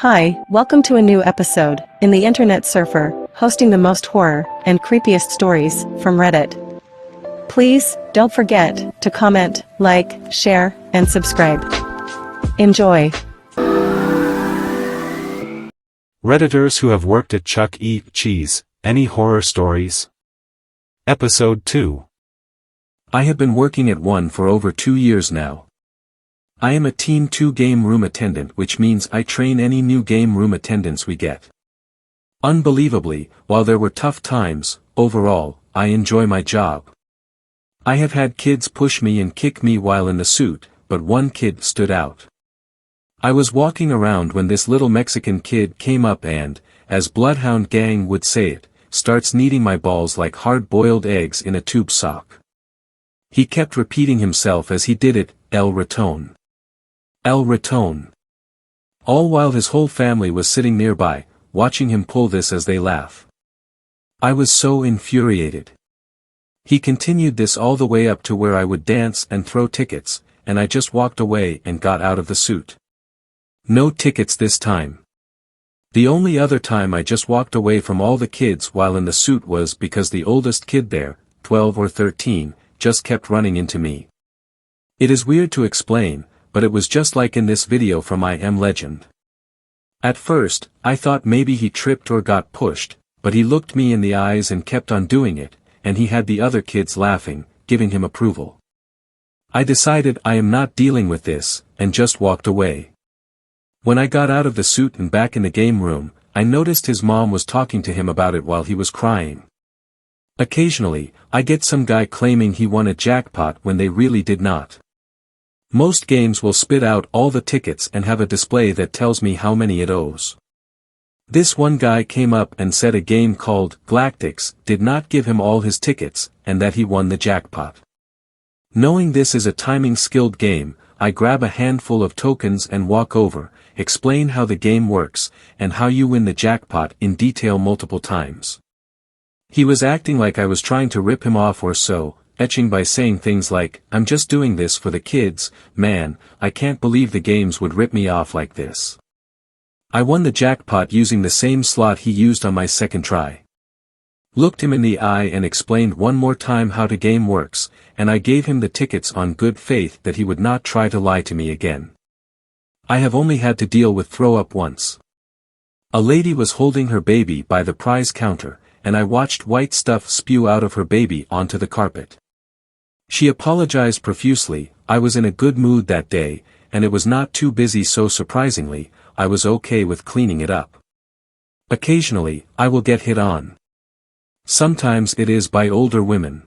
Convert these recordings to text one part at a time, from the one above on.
Hi, welcome to a new episode in the Internet Surfer, hosting the most horror and creepiest stories from Reddit. Please don't forget to comment, like, share, and subscribe. Enjoy. Redditors who have worked at Chuck E. Cheese, any horror stories? Episode 2. I have been working at one for over 2 years now. I am a Team 2 game room attendant, which means I train any new game room attendants we get. Unbelievably, while there were tough times, overall, I enjoy my job. I have had kids push me and kick me while in the suit, but one kid stood out. I was walking around when this little Mexican kid came up and, as Bloodhound Gang would say it, starts kneading my balls like hard-boiled eggs in a tube sock. He kept repeating himself as he did it, El Raton. El Raton. All while his whole family was sitting nearby, watching him pull this as they laugh. I was so infuriated. He continued this all the way up to where I would dance and throw tickets, and I just walked away and got out of the suit. No tickets this time. The only other time I just walked away from all the kids while in the suit was because the oldest kid there, 12 or 13, just kept running into me. It is weird to explain, but it was just like in this video from I Am Legend. At first, I thought maybe he tripped or got pushed, but he looked me in the eyes and kept on doing it, and he had the other kids laughing, giving him approval. I decided I am not dealing with this, and just walked away. When I got out of the suit and back in the game room, I noticed his mom was talking to him about it while he was crying. Occasionally, I get some guy claiming he won a jackpot when they really did not. Most games will spit out all the tickets and have a display that tells me how many it owes. This one guy came up and said a game called Galactics did not give him all his tickets, and that he won the jackpot. Knowing this is a timing-skilled game, I grab a handful of tokens and walk over, explain how the game works, and how you win the jackpot in detail multiple times. He was acting like I was trying to rip him off or so, etching by saying things like, "I'm just doing this for the kids, man, I can't believe the games would rip me off like this." I won the jackpot using the same slot he used on my second try. Looked him in the eye and explained one more time how the game works, and I gave him the tickets on good faith that he would not try to lie to me again. I have only had to deal with throw up once. A lady was holding her baby by the prize counter, and I watched white stuff spew out of her baby onto the carpet. She apologized profusely. I was in a good mood that day, and it was not too busy, so surprisingly, I was okay with cleaning it up. Occasionally, I will get hit on. Sometimes it is by older women.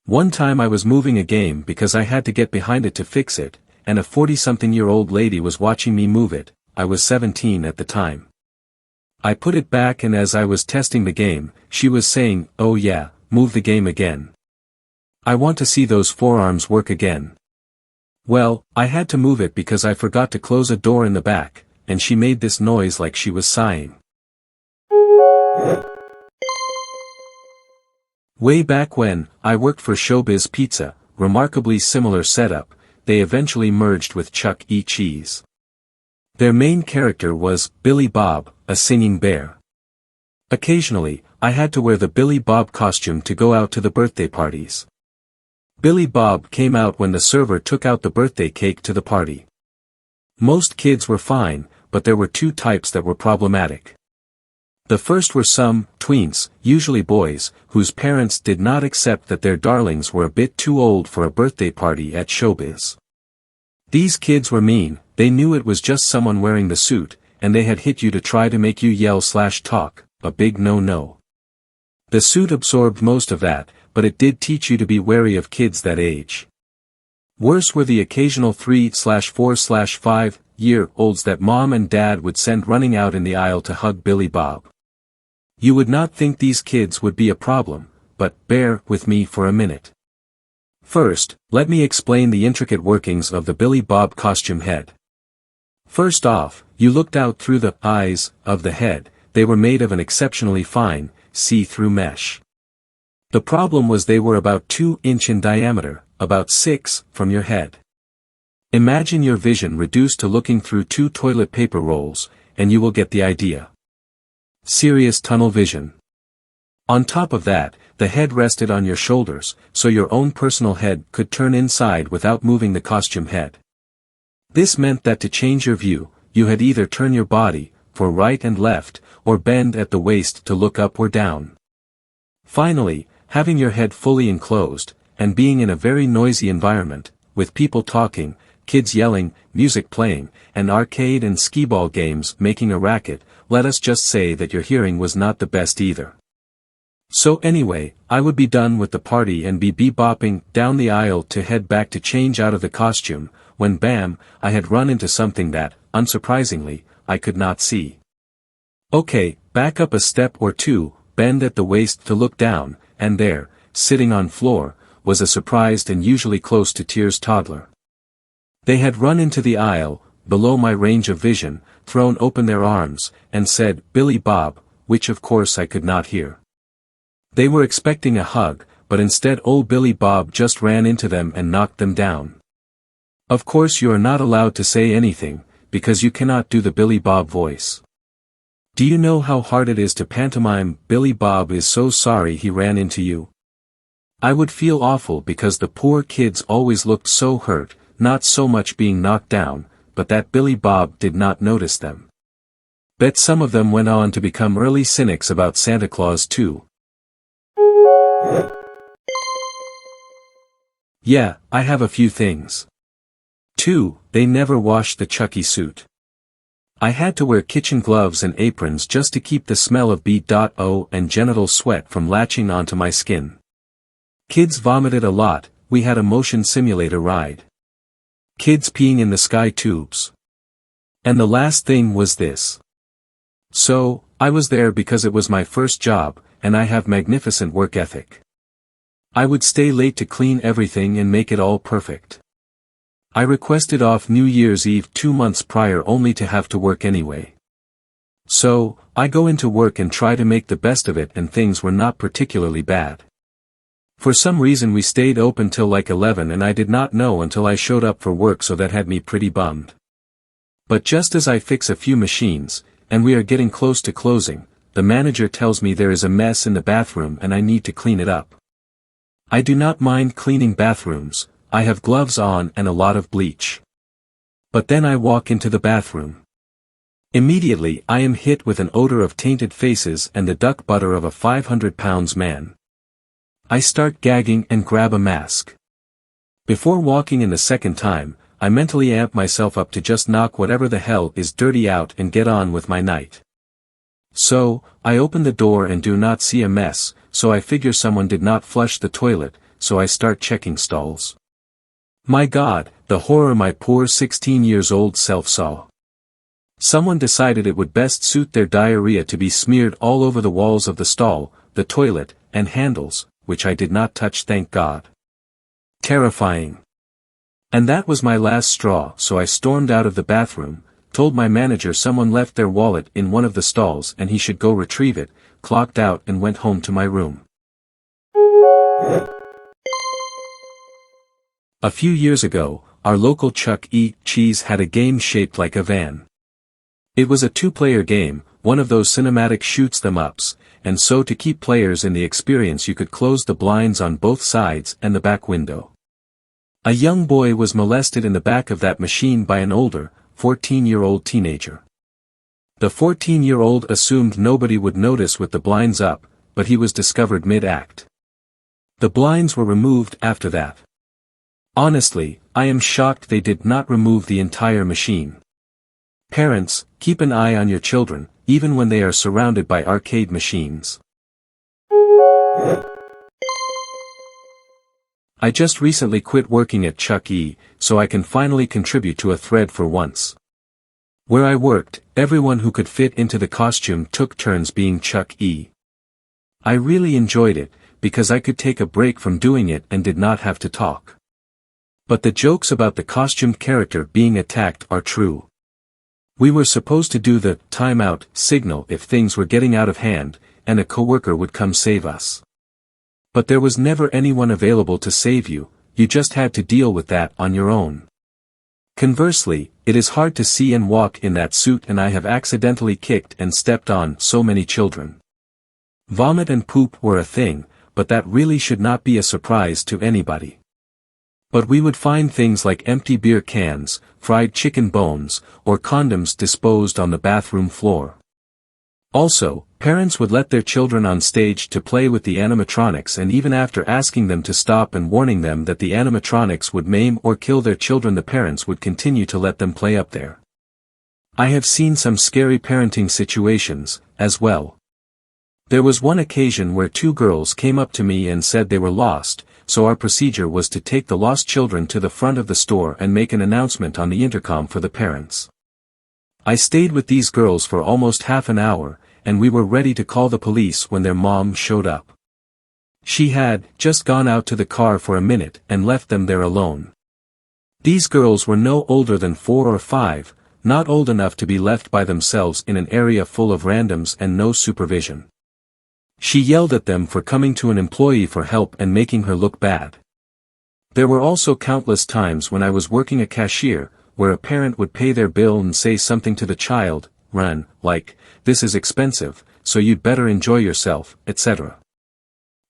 One time I was moving a game because I had to get behind it to fix it, and a 40-something-year-old lady was watching me move it. I was 17 at the time. I put it back, and as I was testing the game, she was saying, "Oh yeah, move the game again. I want to see those forearms work again." Well, I had to move it because I forgot to close a door in the back, and she made this noise like she was sighing. Way back when, I worked for Showbiz Pizza, remarkably similar setup. They eventually merged with Chuck E. Cheese. Their main character was Billy Bob, a singing bear. Occasionally, I had to wear the Billy Bob costume to go out to the birthday parties. Billy Bob came out when the server took out the birthday cake to the party. Most kids were fine, but there were two types that were problematic. The first were some tweens, usually boys, whose parents did not accept that their darlings were a bit too old for a birthday party at Showbiz. These kids were mean. They knew it was just someone wearing the suit, and they had hit you to try to make you yell/talk, a big no-no. The suit absorbed most of that, but it did teach you to be wary of kids that age. Worse were the occasional 3/4/5-year-olds that mom and dad would send running out in the aisle to hug Billy Bob. You would not think these kids would be a problem, but bear with me for a minute. First, let me explain the intricate workings of the Billy Bob costume head. First off, you looked out through the eyes of the head. They were made of an exceptionally fine, see-through mesh. The problem was they were about 2 inches in diameter, about 6 from your head. Imagine your vision reduced to looking through 2 toilet paper rolls, and you will get the idea. Serious tunnel vision. On top of that, the head rested on your shoulders, so your own personal head could turn inside without moving the costume head. This meant that to change your view, you had either turn your body, for right and left, or bend at the waist to look up or down. Finally, having your head fully enclosed, and being in a very noisy environment, with people talking, kids yelling, music playing, and arcade and skee-ball games making a racket, let us just say that your hearing was not the best either. So anyway, I would be done with the party and be bebopping down the aisle to head back to change out of the costume, when bam, I had run into something that, unsurprisingly, I could not see. Okay, back up a step or two, bend at the waist to look down, and there, sitting on floor, was a surprised and usually close to tears toddler. They had run into the aisle, below my range of vision, thrown open their arms, and said, "Billy Bob," which of course I could not hear. They were expecting a hug, but instead old Billy Bob just ran into them and knocked them down. Of course you are not allowed to say anything, because you cannot do the Billy Bob voice. Do you know how hard it is to pantomime, "Billy Bob is so sorry he ran into you"? I would feel awful because the poor kids always looked so hurt, not so much being knocked down, but that Billy Bob did not notice them. Bet some of them went on to become early cynics about Santa Claus too. Yeah, I have a few things. 2. They never washed the Chucky suit. I had to wear kitchen gloves and aprons just to keep the smell of B.O. and genital sweat from latching onto my skin. Kids vomited a lot, we had a motion simulator ride. Kids peeing in the sky tubes. And the last thing was this. So, I was there because it was my first job, and I have magnificent work ethic. I would stay late to clean everything and make it all perfect. I requested off New Year's Eve 2 months prior only to have to work anyway. So, I go into work and try to make the best of it, and things were not particularly bad. For some reason we stayed open till like 11 and I did not know until I showed up for work, so that had me pretty bummed. But just as I fix a few machines, and we are getting close to closing, the manager tells me there is a mess in the bathroom and I need to clean it up. I do not mind cleaning bathrooms, I have gloves on and a lot of bleach. But then I walk into the bathroom. Immediately I am hit with an odor of tainted faces and the duck butter of a 500-pound man. I start gagging and grab a mask. Before walking in the second time, I mentally amp myself up to just knock whatever the hell is dirty out and get on with my night. So, I open the door and do not see a mess, so I figure someone did not flush the toilet, so I start checking stalls. My God, the horror my poor 16-years-old self saw. Someone decided it would best suit their diarrhea to be smeared all over the walls of the stall, the toilet, and handles, which I did not touch, thank God. Terrifying. And that was my last straw, so I stormed out of the bathroom, told my manager someone left their wallet in one of the stalls and he should go retrieve it, clocked out and went home to my room. A few years ago, our local Chuck E. Cheese had a game shaped like a van. It was a 2-player game, one of those cinematic shoots-them-ups, and so to keep players in the experience you could close the blinds on both sides and the back window. A young boy was molested in the back of that machine by an older, 14-year-old teenager. The 14-year-old assumed nobody would notice with the blinds up, but he was discovered mid-act. The blinds were removed after that. Honestly, I am shocked they did not remove the entire machine. Parents, keep an eye on your children, even when they are surrounded by arcade machines. I just recently quit working at Chuck E., so I can finally contribute to a thread for once. Where I worked, everyone who could fit into the costume took turns being Chuck E. I really enjoyed it, because I could take a break from doing it and did not have to talk. But the jokes about the costumed character being attacked are true. We were supposed to do the timeout signal if things were getting out of hand, and a coworker would come save us. But there was never anyone available to save you, you just had to deal with that on your own. Conversely, it is hard to see and walk in that suit, and I have accidentally kicked and stepped on so many children. Vomit and poop were a thing, but that really should not be a surprise to anybody. But we would find things like empty beer cans, fried chicken bones, or condoms disposed on the bathroom floor. Also, parents would let their children on stage to play with the animatronics, and even after asking them to stop and warning them that the animatronics would maim or kill their children, the parents would continue to let them play up there. I have seen some scary parenting situations, as well. There was one occasion where two girls came up to me and said they were lost, so our procedure was to take the lost children to the front of the store and make an announcement on the intercom for the parents. I stayed with these girls for almost half an hour, and we were ready to call the police when their mom showed up. She had just gone out to the car for a minute and left them there alone. These girls were no older than 4 or 5, not old enough to be left by themselves in an area full of randoms and no supervision. She yelled at them for coming to an employee for help and making her look bad. There were also countless times when I was working a cashier, where a parent would pay their bill and say something to the child, run, like, "This is expensive, so you'd better enjoy yourself," etc.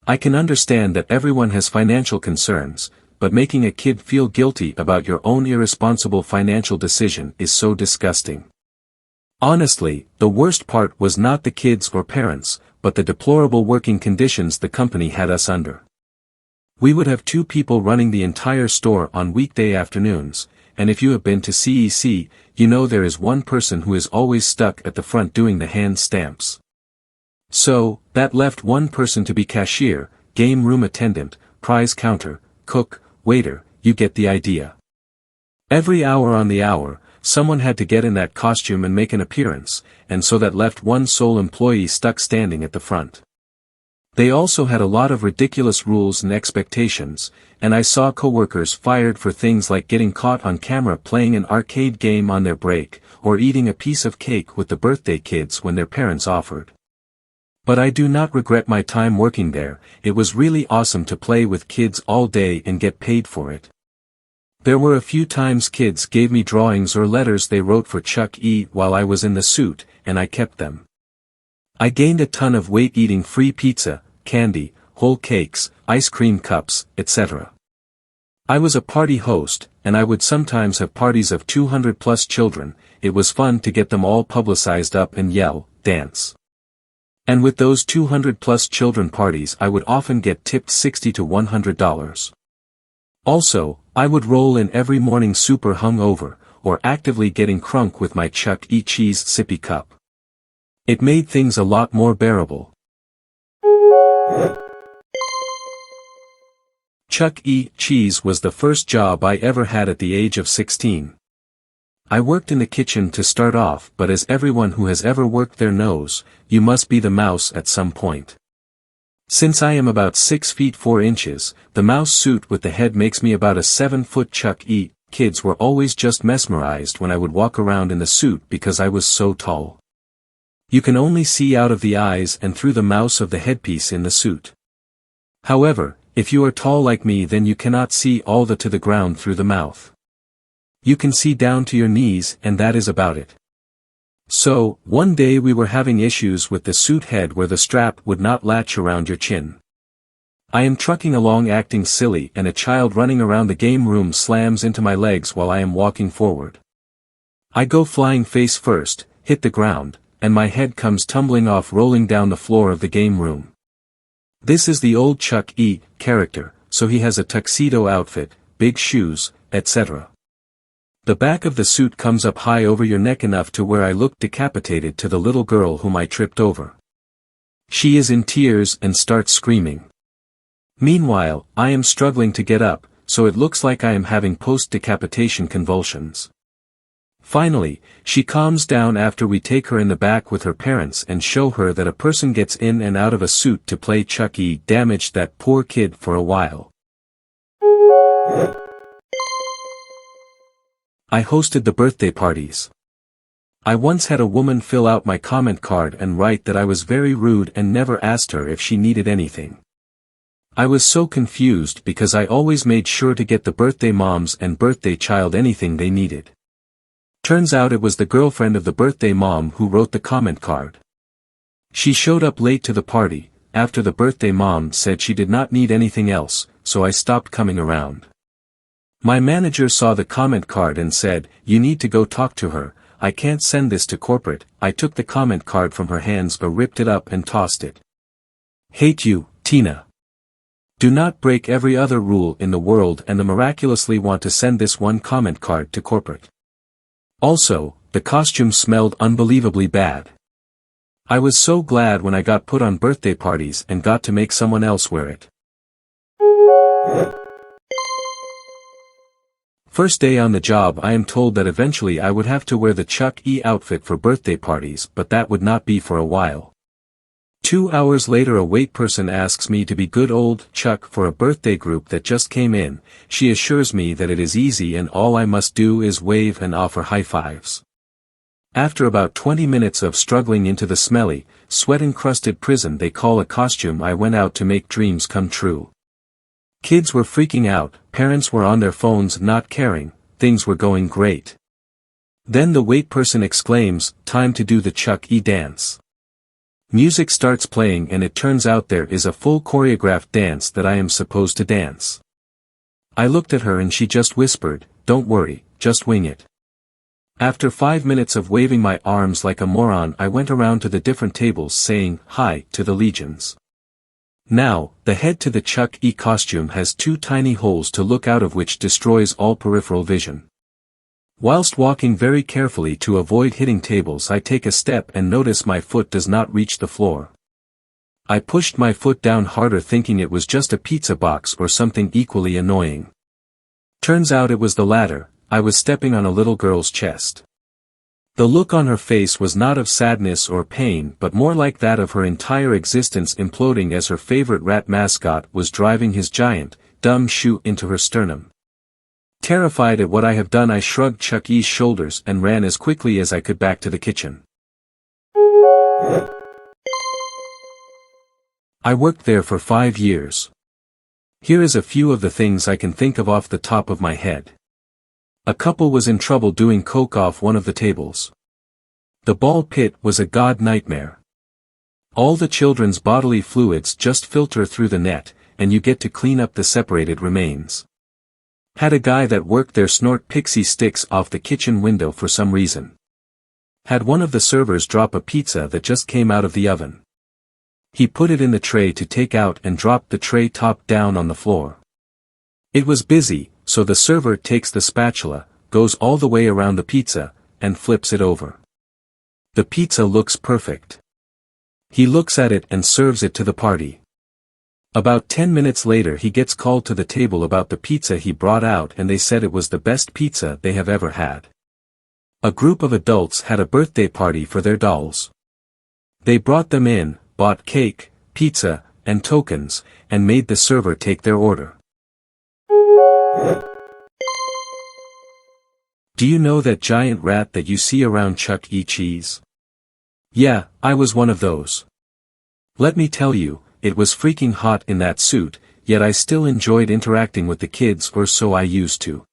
I can understand that everyone has financial concerns, but making a kid feel guilty about your own irresponsible financial decision is so disgusting. Honestly, the worst part was not the kids or parents, but the deplorable working conditions the company had us under. We would have 2 people running the entire store on weekday afternoons, and if you have been to CEC, you know there is one person who is always stuck at the front doing the hand stamps. So, that left one person to be cashier, game room attendant, prize counter, cook, waiter, you get the idea. Every hour on the hour, someone had to get in that costume and make an appearance, and so that left one sole employee stuck standing at the front. They also had a lot of ridiculous rules and expectations, and I saw coworkers fired for things like getting caught on camera playing an arcade game on their break, or eating a piece of cake with the birthday kids when their parents offered. But I do not regret my time working there. It was really awesome to play with kids all day and get paid for it. There were a few times kids gave me drawings or letters they wrote for Chuck E. while I was in the suit, and I kept them. I gained a ton of weight eating free pizza, candy, whole cakes, ice cream cups, etc. I was a party host, and I would sometimes have parties of 200+ children. It was fun to get them all publicized up and yell, dance. And with those 200+ children parties, I would often get tipped $60 to $100. Also, I would roll in every morning super hungover, or actively getting crunk with my Chuck E. Cheese sippy cup. It made things a lot more bearable. Chuck E. Cheese was the first job I ever had at the age of 16. I worked in the kitchen to start off, but as everyone who has ever worked there knows, you must be the mouse at some point. Since I am about 6 feet 4 inches, the mouse suit with the head makes me about a 7-foot Chuck E. Kids were always just mesmerized when I would walk around in the suit because I was so tall. You can only see out of the eyes and through the mouse of the headpiece in the suit. However, if you are tall like me, then you cannot see all the to the ground through the mouth. You can see down to your knees, and that is about it. So, one day we were having issues with the suit head where the strap would not latch around your chin. I am trucking along acting silly, and a child running around the game room slams into my legs while I am walking forward. I go flying face first, hit the ground, and my head comes tumbling off, rolling down the floor of the game room. This is the old Chuck E. character, so he has a tuxedo outfit, big shoes, etc. The back of the suit comes up high over your neck enough to where I look decapitated to the little girl whom I tripped over. She is in tears and starts screaming. Meanwhile, I am struggling to get up, so it looks like I am having post-decapitation convulsions. Finally, she calms down after we take her in the back with her parents and show her that a person gets in and out of a suit to play Chuck E. damaged that poor kid for a while. I hosted the birthday parties. I once had a woman fill out my comment card and write that I was very rude and never asked her if she needed anything. I was so confused because I always made sure to get the birthday moms and birthday child anything they needed. Turns out it was the girlfriend of the birthday mom who wrote the comment card. She showed up late to the party, after the birthday mom said she did not need anything else, so I stopped coming around. My manager saw the comment card and said, "You need to go talk to her, I can't send this to corporate." I took the comment card from her hands but ripped it up and tossed it. Hate you, Tina. Do not break every other rule in the world and miraculously want to send this one comment card to corporate. Also, the costume smelled unbelievably bad. I was so glad when I got put on birthday parties and got to make someone else wear it. First day on the job, I am told that eventually I would have to wear the Chuck E. outfit for birthday parties, but that would not be for a while. 2 hours later, a wait person asks me to be good old Chuck for a birthday group that just came in. She assures me that it is easy and all I must do is wave and offer high fives. After about 20 minutes of struggling into the smelly, sweat-encrusted prison they call a costume, I went out to make dreams come true. Kids were freaking out, parents were on their phones not caring, things were going great. Then the wait person exclaims, "Time to do the Chuck E. dance." Music starts playing and it turns out there is a full choreographed dance that I am supposed to dance. I looked at her and she just whispered, "Don't worry, just wing it." After 5 minutes of waving my arms like a moron, I went around to the different tables saying, "Hi," to the legions. Now, the head to the Chuck E. costume has 2 tiny holes to look out of which destroys all peripheral vision. Whilst walking very carefully to avoid hitting tables, I take a step and notice my foot does not reach the floor. I pushed my foot down harder thinking it was just a pizza box or something equally annoying. Turns out it was the latter. I was stepping on a little girl's chest. The look on her face was not of sadness or pain but more like that of her entire existence imploding as her favorite rat mascot was driving his giant, dumb shoe into her sternum. Terrified at what I have done, I shrugged Chuck E.'s shoulders and ran as quickly as I could back to the kitchen. I worked there for 5 years. Here is a few of the things I can think of off the top of my head. A couple was in trouble doing coke off one of the tables. The ball pit was a god nightmare. All the children's bodily fluids just filter through the net, and you get to clean up the separated remains. Had a guy that worked there snort pixie sticks off the kitchen window for some reason. Had one of the servers drop a pizza that just came out of the oven. He put it in the tray to take out and dropped the tray top down on the floor. It was busy, so the server takes the spatula, goes all the way around the pizza, and flips it over. The pizza looks perfect. He looks at it and serves it to the party. About 10 minutes later he gets called to the table about the pizza he brought out and they said it was the best pizza they have ever had. A group of adults had a birthday party for their dolls. They brought them in, bought cake, pizza, and tokens, and made the server take their order. Do you know that giant rat that you see around Chuck E. Cheese? Yeah, I was one of those. Let me tell you, it was freaking hot in that suit, yet I still enjoyed interacting with the kids, or so I used to.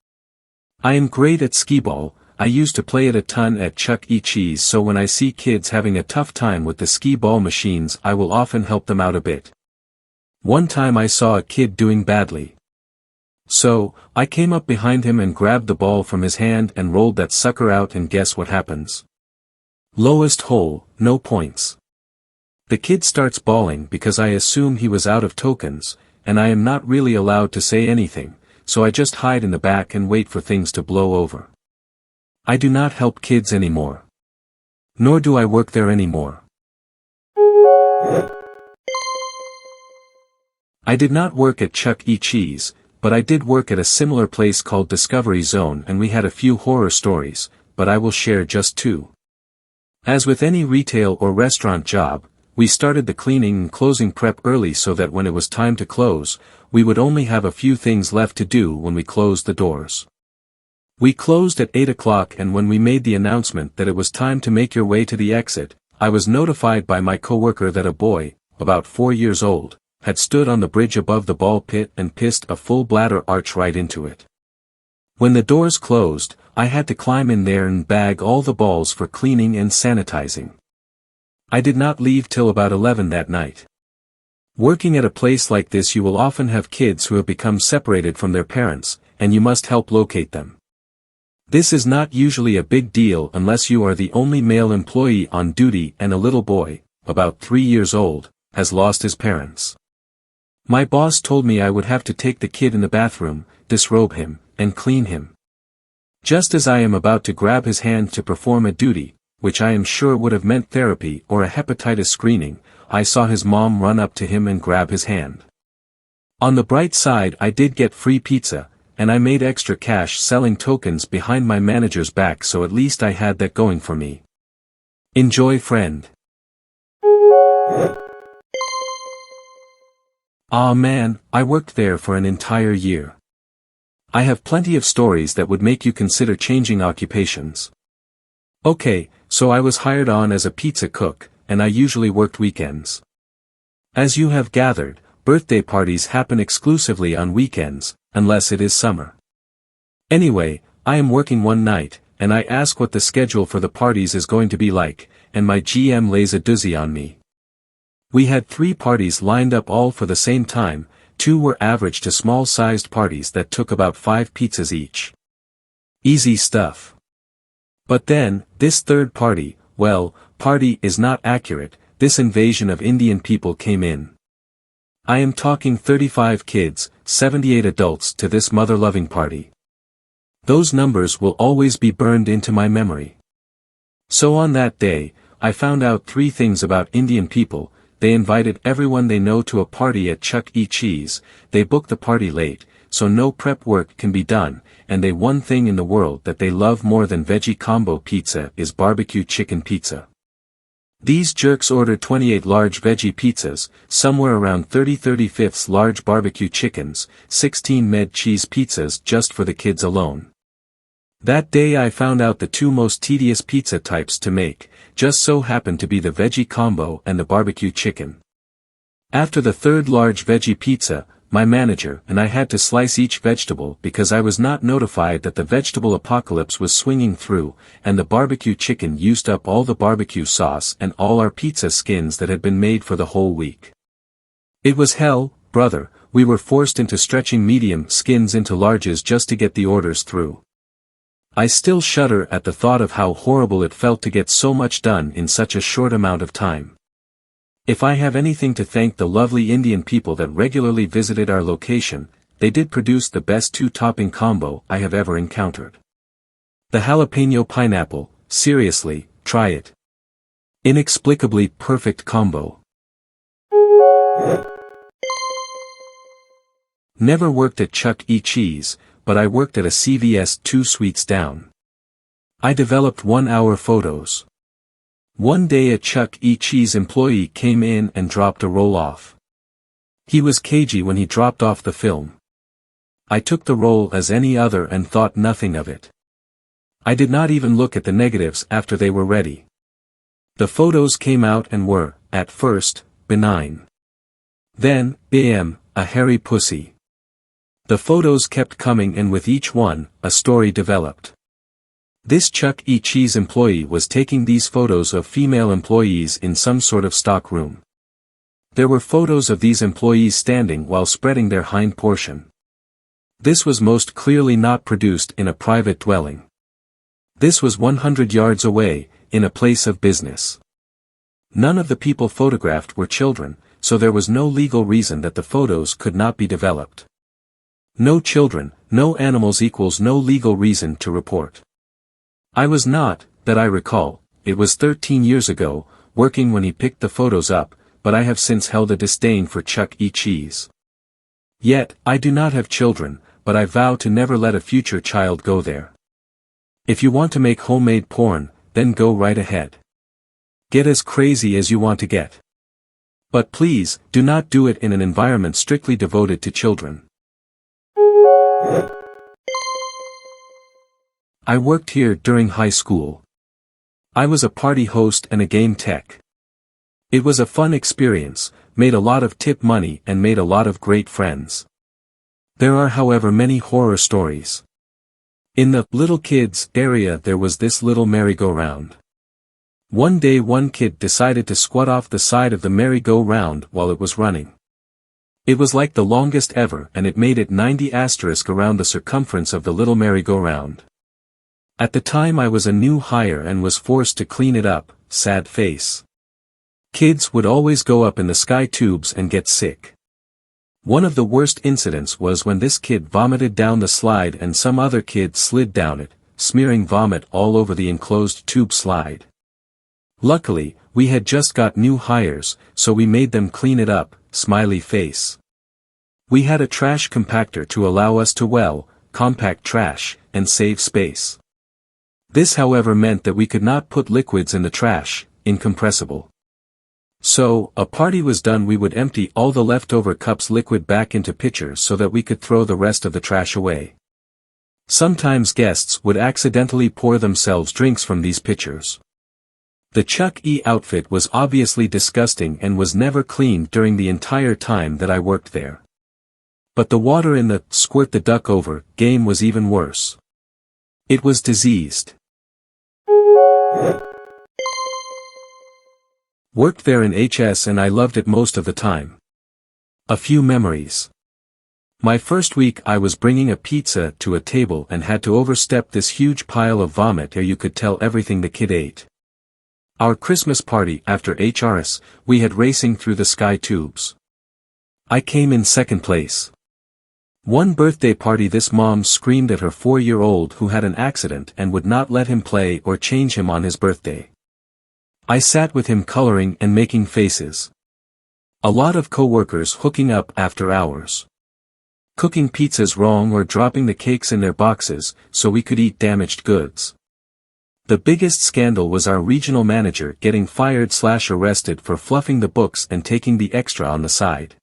I am great at skee-ball. I used to play it a ton at Chuck E. Cheese, so when I see kids having a tough time with the skee-ball machines I will often help them out a bit. One time I saw a kid doing badly. So, I came up behind him and grabbed the ball from his hand and rolled that sucker out, and guess what happens? Lowest hole, no points. The kid starts bawling because I assume he was out of tokens, and I am not really allowed to say anything, so I just hide in the back and wait for things to blow over. I do not help kids anymore. Nor do I work there anymore. I did not work at Chuck E. Cheese, but I did work at a similar place called Discovery Zone, and we had a few horror stories, but I will share just 2. As with any retail or restaurant job, we started the cleaning and closing prep early so that when it was time to close, we would only have a few things left to do when we closed the doors. We closed at 8 o'clock, and when we made the announcement that it was time to make your way to the exit, I was notified by my coworker that a boy, about 4 years old, had stood on the bridge above the ball pit and pissed a full bladder arch right into it. When the doors closed, I had to climb in there and bag all the balls for cleaning and sanitizing. I did not leave till about 11 that night. Working at a place like this, you will often have kids who have become separated from their parents, and you must help locate them. This is not usually a big deal unless you are the only male employee on duty and a little boy, about 3 years old, has lost his parents. My boss told me I would have to take the kid in the bathroom, disrobe him, and clean him. Just as I am about to grab his hand to perform a duty, which I am sure would have meant therapy or a hepatitis screening, I saw his mom run up to him and grab his hand. On the bright side, I did get free pizza, and I made extra cash selling tokens behind my manager's back, so at least I had that going for me. Enjoy, friend. Ah man, I worked there for an entire year. I have plenty of stories that would make you consider changing occupations. Okay, so I was hired on as a pizza cook, and I usually worked weekends. As you have gathered, birthday parties happen exclusively on weekends, unless it is summer. Anyway, I am working one night, and I ask what the schedule for the parties is going to be like, and my GM lays a doozy on me. We had 3 parties lined up all for the same time. 2 were average to small-sized parties that took about 5 pizzas each. Easy stuff. But then, this third party, well, party is not accurate, this invasion of Indian people came in. I am talking 35 kids, 78 adults to this mother-loving party. Those numbers will always be burned into my memory. So on that day, I found out 3 things about Indian people. They invited everyone they know to a party at Chuck E. Cheese, they booked the party late, so no prep work can be done, and they one thing in the world that they love more than veggie combo pizza is barbecue chicken pizza. These jerks ordered 28 large veggie pizzas, somewhere around 35 large barbecue chickens, 16 med cheese pizzas just for the kids alone. That day I found out the 2 most tedious pizza types to make, just so happened to be the veggie combo and the barbecue chicken. After the 3rd large veggie pizza, my manager and I had to slice each vegetable because I was not notified that the vegetable apocalypse was swinging through, and the barbecue chicken used up all the barbecue sauce and all our pizza skins that had been made for the whole week. It was hell, brother. We were forced into stretching medium skins into larges just to get the orders through. I still shudder at the thought of how horrible it felt to get so much done in such a short amount of time. If I have anything to thank the lovely Indian people that regularly visited our location, they did produce the best 2-topping combo I have ever encountered. The jalapeno pineapple, seriously, try it. Inexplicably perfect combo. Never worked at Chuck E. Cheese, but I worked at a CVS 2 suites down. I developed 1-hour photos. One day a Chuck E. Cheese employee came in and dropped a roll off. He was cagey when he dropped off the film. I took the roll as any other and thought nothing of it. I did not even look at the negatives after they were ready. The photos came out and were, at first, benign. Then, a hairy pussy. The photos kept coming, and with each one, a story developed. This Chuck E. Cheese employee was taking these photos of female employees in some sort of stock room. There were photos of these employees standing while spreading their hind portion. This was most clearly not produced in a private dwelling. This was 100 yards away, in a place of business. None of the people photographed were children, so there was no legal reason that the photos could not be developed. No children, no animals equals no legal reason to report. I was not, that I recall, it was 13 years ago, working when he picked the photos up, but I have since held a disdain for Chuck E. Cheese. Yet, I do not have children, but I vow to never let a future child go there. If you want to make homemade porn, then go right ahead. Get as crazy as you want to get. But please, do not do it in an environment strictly devoted to children. I worked here during high school. I was a party host and a game tech. It was a fun experience, made a lot of tip money and made a lot of great friends. There are however many horror stories. In the little kids area there was this little merry-go-round. One day one kid decided to squat off the side of the merry-go-round while it was running. It was like the longest ever and it made it 90 asterisk around the circumference of the little merry-go-round. At the time I was a new hire and was forced to clean it up, sad face. Kids would always go up in the sky tubes and get sick. One of the worst incidents was when this kid vomited down the slide and some other kid slid down it, smearing vomit all over the enclosed tube slide. Luckily, we had just got new hires, so we made them clean it up, smiley face. We had a trash compactor to allow us to compact trash, and save space. This however meant that we could not put liquids in the trash, incompressible. So, a party was done we would empty all the leftover cups liquid back into pitchers so that we could throw the rest of the trash away. Sometimes guests would accidentally pour themselves drinks from these pitchers. The Chuck E. outfit was obviously disgusting and was never cleaned during the entire time that I worked there. But the water in the squirt the duck over game was even worse. It was diseased. Worked there in HS and I loved it most of the time. A few memories. My first week I was bringing a pizza to a table and had to overstep this huge pile of vomit or you could tell everything the kid ate. Our Christmas party after HRS, we had racing through the sky tubes. I came in second place. One birthday party this mom screamed at her 4-year-old who had an accident and would not let him play or change him on his birthday. I sat with him coloring and making faces. A lot of co-workers hooking up after hours. Cooking pizzas wrong or dropping the cakes in their boxes so we could eat damaged goods. The biggest scandal was our regional manager getting fired/arrested for fluffing the books and taking the extra on the side.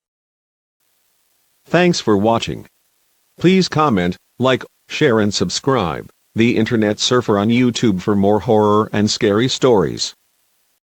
Thanks for watching. Please comment, like, share and subscribe. The Internet Surfer on YouTube for more horror and scary stories.